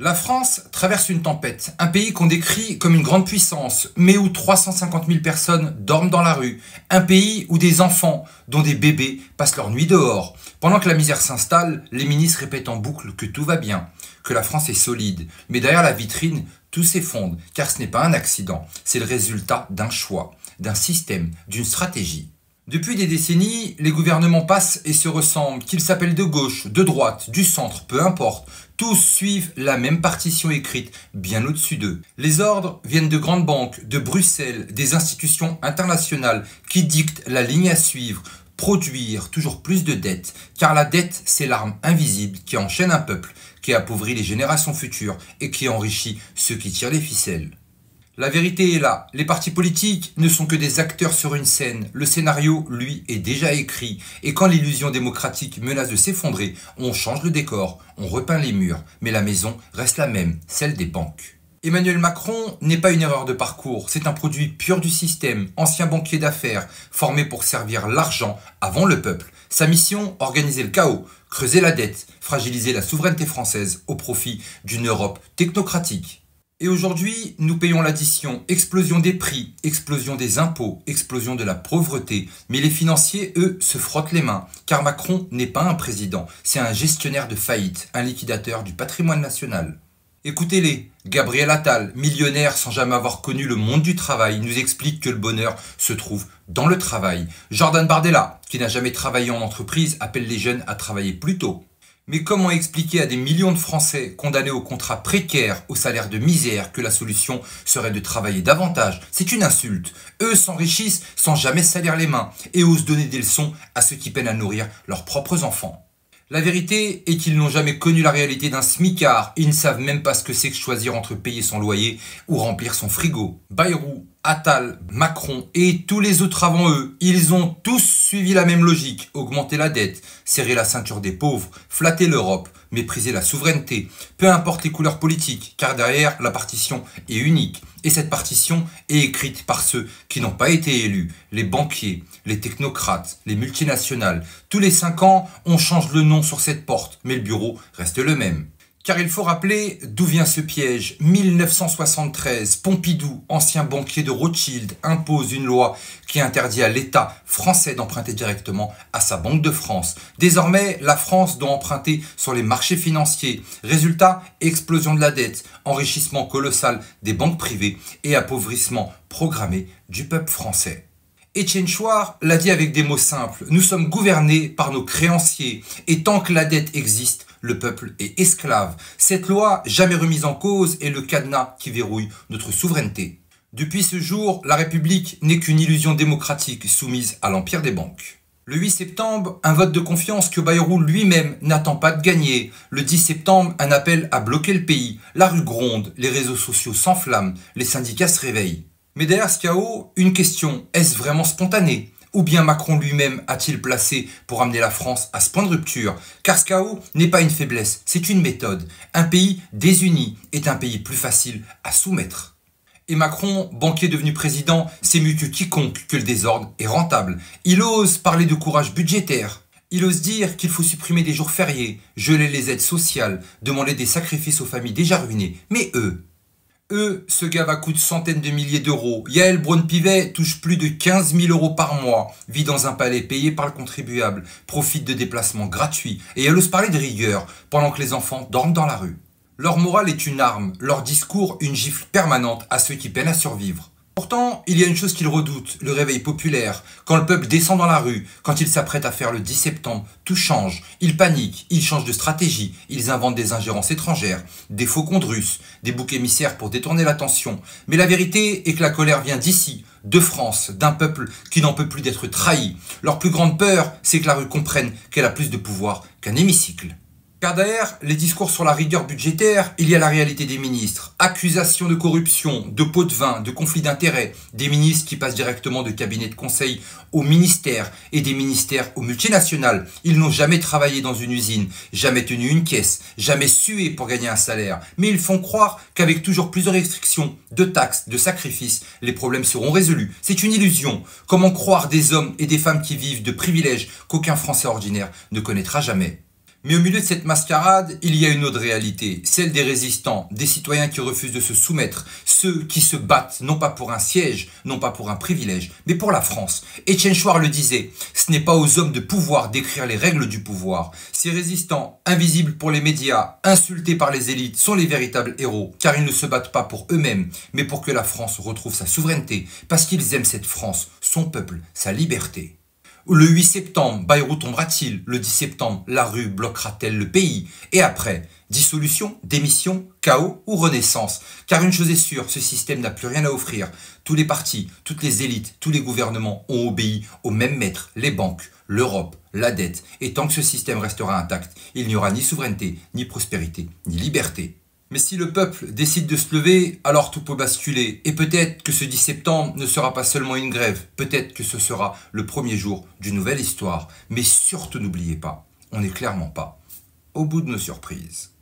La France traverse une tempête, un pays qu'on décrit comme une grande puissance, mais où 350 000 personnes dorment dans la rue, un pays où des enfants, dont des bébés, passent leur nuit dehors. Pendant que la misère s'installe, les ministres répètent en boucle que tout va bien, que la France est solide. Mais derrière la vitrine, tout s'effondre, car ce n'est pas un accident, c'est le résultat d'un choix, d'un système, d'une stratégie. Depuis des décennies, les gouvernements passent et se ressemblent, qu'ils s'appellent de gauche, de droite, du centre, peu importe. Tous suivent la même partition écrite, bien au-dessus d'eux. Les ordres viennent de grandes banques, de Bruxelles, des institutions internationales qui dictent la ligne à suivre, produire toujours plus de dettes, car la dette, c'est l'arme invisible qui enchaîne un peuple, qui appauvrit les générations futures et qui enrichit ceux qui tirent les ficelles. La vérité est là, les partis politiques ne sont que des acteurs sur une scène, le scénario, lui, est déjà écrit, et quand l'illusion démocratique menace de s'effondrer, on change le décor, on repeint les murs, mais la maison reste la même, celle des banques. Emmanuel Macron n'est pas une erreur de parcours, c'est un produit pur du système, ancien banquier d'affaires, formé pour servir l'argent avant le peuple. Sa mission, organiser le chaos, creuser la dette, fragiliser la souveraineté française au profit d'une Europe technocratique. Et aujourd'hui, nous payons l'addition, explosion des prix, explosion des impôts, explosion de la pauvreté. Mais les financiers, eux, se frottent les mains, car Macron n'est pas un président, c'est un gestionnaire de faillite, un liquidateur du patrimoine national. Écoutez-les, Gabriel Attal, millionnaire sans jamais avoir connu le monde du travail, nous explique que le bonheur se trouve dans le travail. Jordan Bardella, qui n'a jamais travaillé en entreprise, appelle les jeunes à travailler plus tôt. Mais comment expliquer à des millions de Français condamnés au contrat précaire, au salaire de misère, que la solution serait de travailler davantage? C'est une insulte. Eux s'enrichissent sans jamais salir les mains et osent donner des leçons à ceux qui peinent à nourrir leurs propres enfants. La vérité est qu'ils n'ont jamais connu la réalité d'un smicard. Ils ne savent même pas ce que c'est que choisir entre payer son loyer ou remplir son frigo. Bayrou, Attal, Macron et tous les autres avant eux, ils ont tous suivi la même logique. Augmenter la dette, serrer la ceinture des pauvres, flatter l'Europe, mépriser la souveraineté. Peu importe les couleurs politiques, car derrière, la partition est unique. Et cette partition est écrite par ceux qui n'ont pas été élus, les banquiers, les technocrates, les multinationales. Tous les 5 ans, on change le nom sur cette porte, mais le bureau reste le même. Car il faut rappeler d'où vient ce piège. 1973, Pompidou, ancien banquier de Rothschild, impose une loi qui interdit à l'État français d'emprunter directement à sa Banque de France. Désormais, la France doit emprunter sur les marchés financiers. Résultat, explosion de la dette, enrichissement colossal des banques privées et appauvrissement programmé du peuple français. Étienne Chouard l'a dit avec des mots simples, nous sommes gouvernés par nos créanciers et tant que la dette existe, le peuple est esclave. Cette loi, jamais remise en cause, est le cadenas qui verrouille notre souveraineté. Depuis ce jour, la République n'est qu'une illusion démocratique soumise à l'empire des banques. Le 8 septembre, un vote de confiance que Bayrou lui-même n'attend pas de gagner. Le 10 septembre, un appel à bloquer le pays. La rue gronde, les réseaux sociaux s'enflamment, les syndicats se réveillent. Mais derrière ce chaos, une question, est-ce vraiment spontané ? Ou bien Macron lui-même a-t-il placé pour amener la France à ce point de rupture? Car ce chaos n'est pas une faiblesse, c'est une méthode. Un pays désuni est un pays plus facile à soumettre. Et Macron, banquier devenu président, sait mieux que quiconque que le désordre est rentable. Il ose parler de courage budgétaire. Il ose dire qu'il faut supprimer des jours fériés, geler les aides sociales, demander des sacrifices aux familles déjà ruinées. Mais eux, se gavent à coups de centaines de milliers d'euros. Yael Braun-Pivet touche plus de 15 000 euros par mois, vit dans un palais payé par le contribuable, profite de déplacements gratuits et elle ose parler de rigueur pendant que les enfants dorment dans la rue. Leur morale est une arme, leur discours une gifle permanente à ceux qui peinent à survivre. Pourtant, il y a une chose qu'ils redoutent, le réveil populaire. Quand le peuple descend dans la rue, quand il s'apprête à faire le 10 septembre, tout change. Ils paniquent, ils changent de stratégie, ils inventent des ingérences étrangères, des faux comptes russes, des boucs émissaires pour détourner l'attention. Mais la vérité est que la colère vient d'ici, de France, d'un peuple qui n'en peut plus d'être trahi. Leur plus grande peur, c'est que la rue comprenne qu'elle a plus de pouvoir qu'un hémicycle. Car derrière les discours sur la rigueur budgétaire, il y a la réalité des ministres. Accusations de corruption, de pots de vin, de conflits d'intérêts. Des ministres qui passent directement de cabinet de conseil au ministère et des ministères aux multinationales. Ils n'ont jamais travaillé dans une usine, jamais tenu une caisse, jamais sué pour gagner un salaire. Mais ils font croire qu'avec toujours plus de restrictions, de taxes, de sacrifices, les problèmes seront résolus. C'est une illusion. Comment croire des hommes et des femmes qui vivent de privilèges qu'aucun Français ordinaire ne connaîtra jamais? Mais au milieu de cette mascarade, il y a une autre réalité, celle des résistants, des citoyens qui refusent de se soumettre, ceux qui se battent non pas pour un siège, non pas pour un privilège, mais pour la France. Étienne Chouard le disait, ce n'est pas aux hommes de pouvoir d'écrire les règles du pouvoir. Ces résistants, invisibles pour les médias, insultés par les élites, sont les véritables héros, car ils ne se battent pas pour eux-mêmes, mais pour que la France retrouve sa souveraineté, parce qu'ils aiment cette France, son peuple, sa liberté. Le 8 septembre, Bayrou tombera-t-il? Le 10 septembre, la rue bloquera-t-elle le pays? Et après, dissolution, démission, chaos ou renaissance? Car une chose est sûre, ce système n'a plus rien à offrir. Tous les partis, toutes les élites, tous les gouvernements ont obéi au même maître, les banques, l'Europe, la dette. Et tant que ce système restera intact, il n'y aura ni souveraineté, ni prospérité, ni liberté. Mais si le peuple décide de se lever, alors tout peut basculer. Et peut-être que ce 10 septembre ne sera pas seulement une grève, peut-être que ce sera le premier jour d'une nouvelle histoire. Mais surtout n'oubliez pas, on n'est clairement pas au bout de nos surprises.